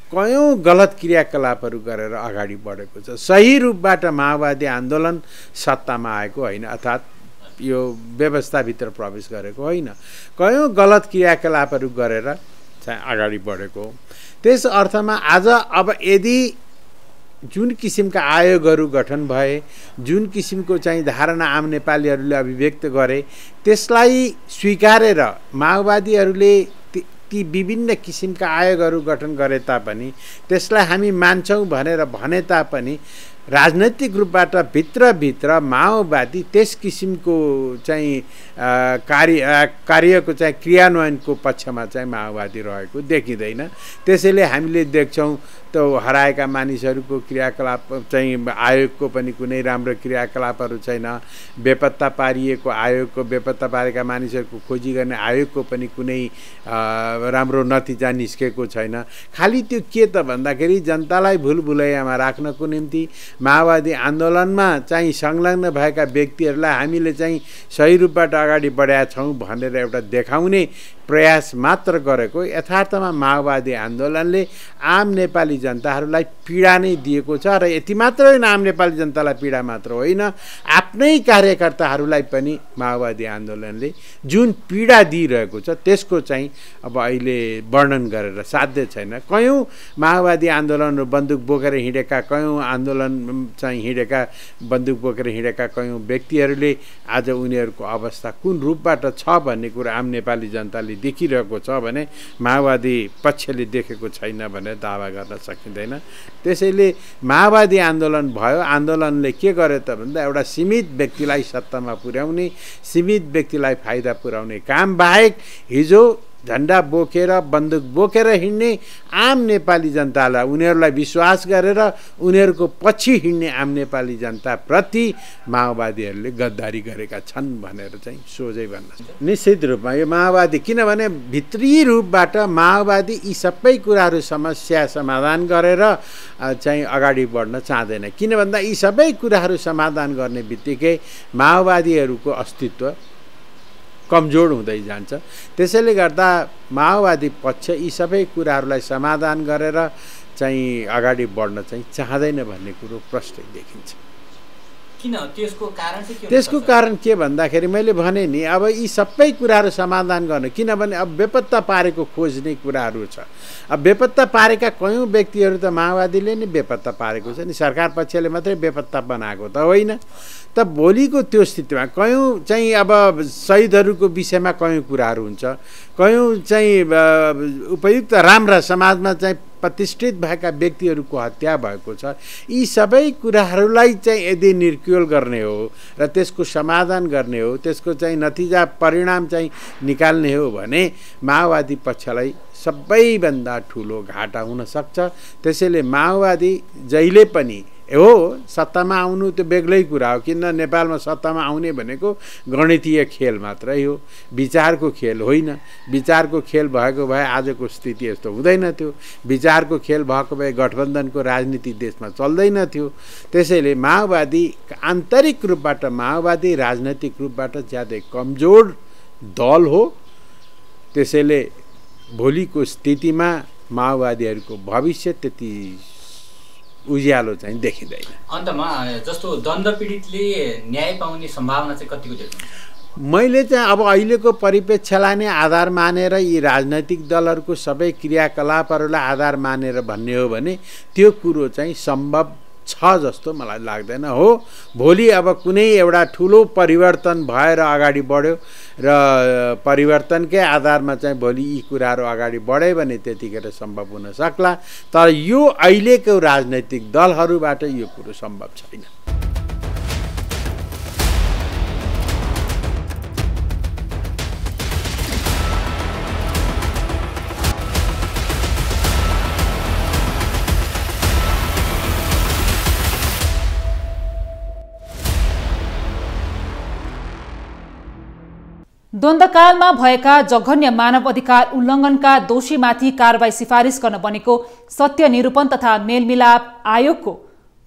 कयौं गलत क्रियाकलापहरू गरेर अगाडि बढेको छ। सही रूपबाट माओवादी आन्दोलन सत्तामा आएको होइन, अर्थात् यो व्यवस्थाभित्र प्रवेश गरेको होइन, कयौं गलत क्रियाकलापहरू गरेर चाहिँ अगाडि बढेको हो। त्यस अर्थमा आज अब यदि जुन किसिमका आयोगहरू गठन भए, जुन किसिमको चाहिँ धारणा आम नेपालीहरूले अभिव्यक्त गरे त्यसलाई स्वीकारेर माओवादीहरूले ती विभिन्न किसिमका आयोगहरू गठन गरे तापनि त्यसलाई हामी मान्छौँ भनेर भने तापनि राजनैतिक रूपबाट भित्रभित्र माओवादी त्यस किसिमको चाहिँ कार्यको चाहिँ क्रियान्वयनको पक्षमा चाहिँ माओवादी रहेको देखिँदैन। त्यसैले हामीले देख्छौँ त्यो हराएका मानिसहरूको क्रियाकलाप चाहिँ आयोगको पनि कुनै राम्रो क्रियाकलापहरू छैन, बेपत्ता पारिएको आयोगको बेपत्ता पारेका मानिसहरूको खोजी गर्ने आयोगको पनि कुनै राम्रो नतिजा निस्केको छैन। खालि त्यो के त भन्दाखेरि जनतालाई भुलभुलैयामा राख्नको निम्ति माओवादी आन्दोलनमा चाहिँ संलग्न भएका व्यक्तिहरूलाई हामीले चाहिँ सही रूपबाट अगाडि बढाएका छौँ भनेर एउटा देखाउने प्रयास मात्र गरेको। यथार्थमा माओवादी आन्दोलनले आम नेपाली जनताहरूलाई पीडा नै दिएको छ र यति मात्र होइन, आम नेपाली जनतालाई पीडा मात्र होइन, आफ्नै कार्यकर्ताहरूलाई पनि माओवादी आन्दोलनले जुन पीडा दिइरहेको छ त्यसको चाहिँ अब अहिले वर्णन गरेर साध्य छैन। कयौं माओवादी आन्दोलन बन्दुक बोकेर हिँडेका, कयौं आन्दोलन चाहिँ हिँडेका बन्दुक बोकेर हिँडेका कयौं व्यक्तिहरूले आज उनीहरूको अवस्था कुन रूपबाट छ भन्ने कुरा आम नेपाली जनताले देखिरहेको छ भने माओवादी पक्षले देखेको छैन भनेर दावा गर्न सकिँदैन। त्यसैले माओवादी आन्दोलन भयो, आन्दोलनले के गर्यो त भन्दा एउटा सीमित व्यक्तिलाई सत्तामा पुर्याउने, सीमित व्यक्तिलाई फाइदा पुर्याउने काम बाहेक हिजो झन्डा बोकेर बन्दुक बोकेर हिँड्ने आम नेपाली जनतालाई उनीहरूलाई विश्वास गरेर उनीहरूको पछि हिँड्ने आम नेपाली जनताप्रति माओवादीहरूले गद्दारी गरेका छन् भनेर चाहिँ सोझै भन्न निश्चित रूपमा यो माओवादी, किनभने भित्री रूपबाट माओवादी यी सबै कुराहरू समस्या समाधान गरेर चाहिँ अगाडि बढ्न चाहँदैन। किन भन्दा यी सबै कुराहरू समाधान गर्ने बित्तिकै माओवादीहरूको अस्तित्व कमजोर हुँदै जान्छ। त्यसैले गर्दा माओवादी पक्ष यी सबै कुराहरूलाई समाधान गरेर चाहिँ अगाडि बढ्न चाहिँ चाहँदैन भन्ने कुरो प्रष्टै देखिन्छ। किन त्यसको कारण चाहिँ के? त्यसको कारण के भन्दाखेरि मैले भने नि अब यी सबै कुराहरू समाधान गर्न, किनभने अब बेपत्ता पारेको खोज्ने कुराहरू छ। अब बेपत्ता पारेका कयौं व्यक्तिहरू त माओवादीले नै बेपत्ता पारेको छ नि, सरकार पक्षले मात्रै बेपत्ता बनाएको त होइन। त भोलिको त्यो स्थितिमा कयौँ चाहिँ अब शहीदहरूको विषयमा कयौँ कुराहरू हुन्छ, कयौँ चाहिँ उपयुक्त राम्रा समाजमा चाहिँ प्रतिष्ठित भएका व्यक्तिहरूको हत्या भएको छ। यी सबै कुराहरूलाई चाहिँ यदि निर्क्युल गर्ने हो र त्यसको समाधान गर्ने हो, त्यसको चाहिँ नतिजा परिणाम चाहिँ निकाल्ने हो भने माओवादी पक्षलाई सबैभन्दा ठुलो घाटा हुन सक्छ। त्यसैले माओवादी जहिले पनि हो सत्तामा आउनु त्यो बेग्लै कुरा हो, किन नेपालमा सत्तामा आउने भनेको गणितीय खेल मात्रै हो, विचारको खेल होइन। विचारको खेल भएको भए आजको स्थिति यस्तो हुँदैन थियो, विचारको खेल भएको भए गठबन्धनको राजनीति देशमा चल्दैन थियो। त्यसैले माओवादी आन्तरिक रूपबाट माओवादी राजनैतिक रूपबाट ज्यादै कमजोर दल हो। त्यसैले भोलिको स्थितिमा माओवादीहरूको भविष्य त्यति उज्यालो चाहिँ देखिँदैन। अन्तमा जस्तो दण्ड पीडितले न्याय पाउने सम्भावना चाहिँ कतिको देख्नुहुन्छ? मैले चाहिँ अब अहिलेको परिप्रेक्ष्यलाई नै आधार मानेर यी राजनैतिक दलहरूको सबै क्रियाकलापहरूलाई आधार मानेर भन्ने हो भने त्यो कुरो चाहिँ सम्भव छ जस्तो मलाई लाग्दैन। हो भोलि अब कुनै एउटा ठुलो परिवर्तन भएर अगाडि बढ्यो र परिवर्तनकै आधारमा चाहिँ भोलि यी कुराहरू अगाडि बढ्यो भने त्यतिखेर सम्भव हुन सक्ला, तर यो अहिलेको राजनैतिक दलहरूबाट यो कुरो सम्भव छैन। द्वन्द्वकालमा भएका जघन्य मानव अधिकार उल्लङ्घनका दोषीमाथि कारबाही सिफारिस गर्न बनेको सत्य निरूपण तथा मेलमिलाप आयोगको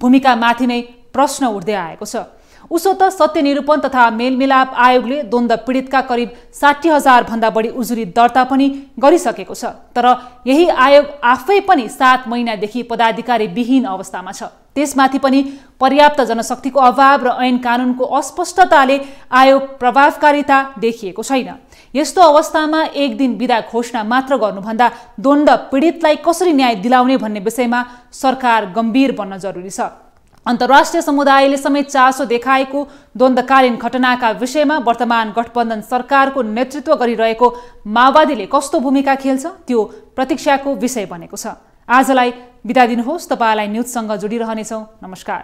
भूमिकामाथि नै प्रश्न उठ्दै आएको छ। उसो त सत्य निरूपण तथा मेलमिलाप आयोगले द्वन्द्व पीडितका करिब 60,000 भन्दा बढी उजुरी दर्ता पनि गरिसकेको छ, तर यही आयोग आफै पनि 7 महिनादेखि पदाधिकारी विहीन अवस्थामा छ। त्यसमाथि पनि पर्याप्त जनशक्तिको अभाव र ऐन कानुनको अस्पष्टताले आयोग प्रभावकारिता देखिएको छैन। यस्तो अवस्थामा एक दिन बिदा घोषणा मात्र गर्नुभन्दा द्वन्द्व पीडितलाई कसरी न्याय दिलाउने भन्ने विषयमा सरकार गम्भीर बन्न जरुरी छ। अन्तर्राष्ट्रिय समुदायले समेत चासो देखाएको द्वन्द्वकालीन घटनाका विषयमा वर्तमान गठबन्धन सरकारको नेतृत्व गरिरहेको माओवादीले कस्तो भूमिका खेल्छ त्यो प्रतीक्षाको विषय बनेको छ। आजलाई बिदा दिनुहोस्। तपाईलाई न्युजसँग जोडिरहनेछौँ। नमस्कार।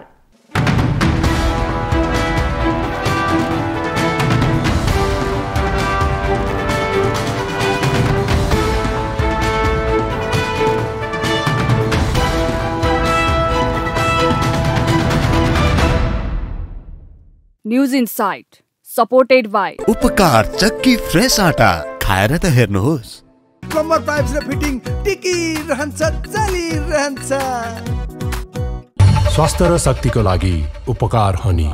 न्यूज इनसाइट सपोर्टेड बाई उपकार चक्की फ्रेश आटा खाएर त हेर्नुहोस्। प्लम्बर पाइप्स र फिटिङ टिकिरहन्छ, चलिरहन्छ। स्वास्थ्य र शक्तिको लागि उपकार हनी।